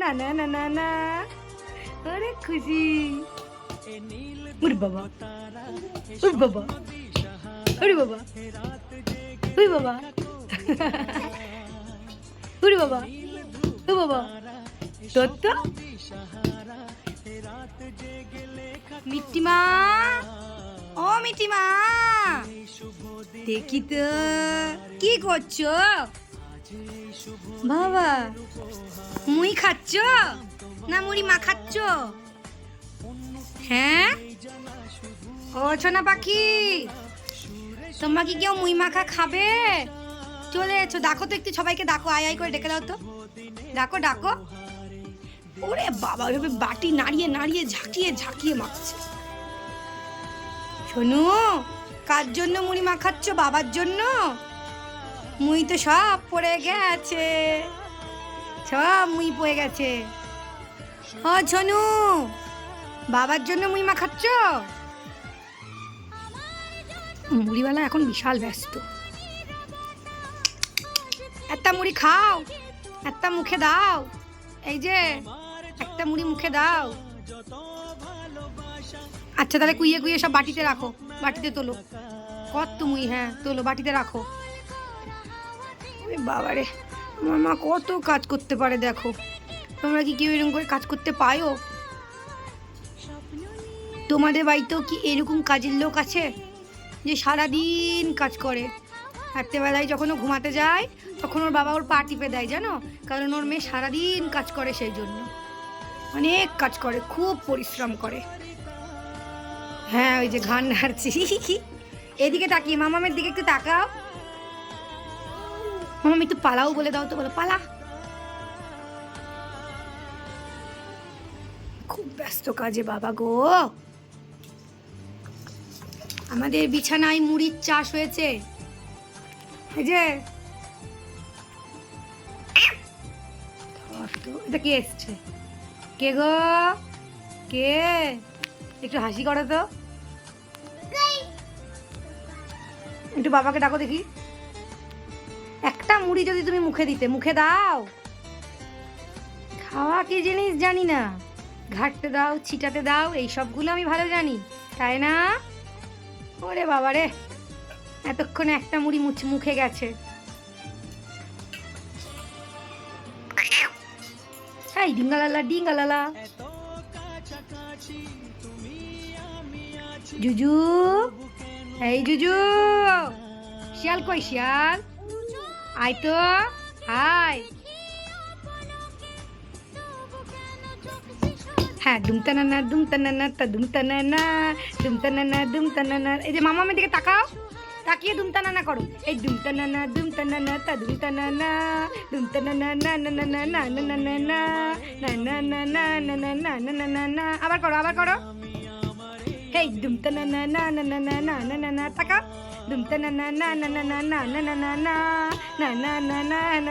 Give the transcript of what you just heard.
না না না না না। আরে খুশি। ওরে বাবা, ওরে বাবা, ওরে বাবা, ওরে বাবা, ওরে বাবা, ও বাবা, তোর তো মিট্টিমা, ও মিট্টিমা, দেখি তো কি করছো বাবা? মুই খাচ্ছ না মুড়ি মাখাচ্ছ? হ্যাঁ ও সোনা পাখি, তোমরা কি কেউ মুই মাখা খাবে? চলে এসো, ডাকো তো একটু সবাইকে, ডাকো, আয় আয় করে ডেকে দাও তো, ডাকো ডাকো। ওরে বাবা, ওইভাবে বাটি নাড়িয়ে নাড়িয়ে ঝাঁকিয়ে ঝাঁকিয়ে মাখছে। শোনো, কার জন্য মুড়ি মাখাচ্ছ? বাবার জন্য? মুই তো সব পড়ে গেছে, সব মুই পড়ে গেছে। ও ঝনু, বাবার জন্য মুড়ি মাখাচ্ছ? মুড়িওয়ালা এখন বিশাল ব্যস্ত। একটা মুড়ি খাও, একটা মুখে দাও, এই যে একটা মুড়ি মুখে দাও। আচ্ছা তাহলে কুইয়ে কুইয়ে সব বাটিতে রাখো, বাটিতে তোলো, কত মুড়ি, হ্যাঁ তোলো, বাটিতে রাখো। বাবারে, আমার মা কত কাজ করতে পারে দেখো। তোমরা কি কেউ এরকম করে কাজ করতে পারো? তোমাদের বাড়িতেও কি এরকম কাজের লোক আছে যে সারাদিন কাজ করে? রাত্রেবেলায় যখন ও ঘুমাতে যায় তখন ওর বাবা ওর পা টিপে দেয়, জানো? কারণ ওর মেয়ে সারাদিন কাজ করে, সেই জন্য অনেক কাজ করে, খুব পরিশ্রম করে। হ্যাঁ ওই যে ঘান নাড়ছি। এদিকে তাকিয়ে মামামের দিকে একটু তাকাও। মামাম একটু পালাও বলে দাও তো, বলো পালা। খুব ব্যস্ত কাজে বাবা গো। আমাদের বিছানায় মুড়ির চাষ হয়েছে, এই যে এটা কে এসছে? কে গো, কে? একটু হাসি করো তো, একটু বাবাকে ডাকো দেখি। একটা মুড়ি যদি তুমি মুখে দিতে, মুখে দাও। খাওয়া কি জিনিস জানি না, ঘাটতে দাও, ছিটাতে দাও, এই সবগুলো আমি ভালো জানি, তাই না? ওরে বাবা রে, এতক্ষণে একটা মুড়ি মুখে গেছে। এই ডিঙ্গালালা ডিঙ্গালালা, জুজু, এই জুজু, শিয়াল কই? শিয়াল আয় তো, আয়। হ্যাঁ দুমতানানা দুমতানানা তা দুমতানানা দুমতানানা দুমতানানা। এই যে মামামের দিকে তাকাও, তাকিয়ে দুমতানানা করো। এই দুমতানানা দুমতানানা তা দুমতানানা দুমতানানা না না না না না না না না না না না না না না না না না না। আবার করো, আবার করো। এই দুমতানানা না না না না না না না না, তাকাও। দুমতানানা না না না না না না না না না না না না না।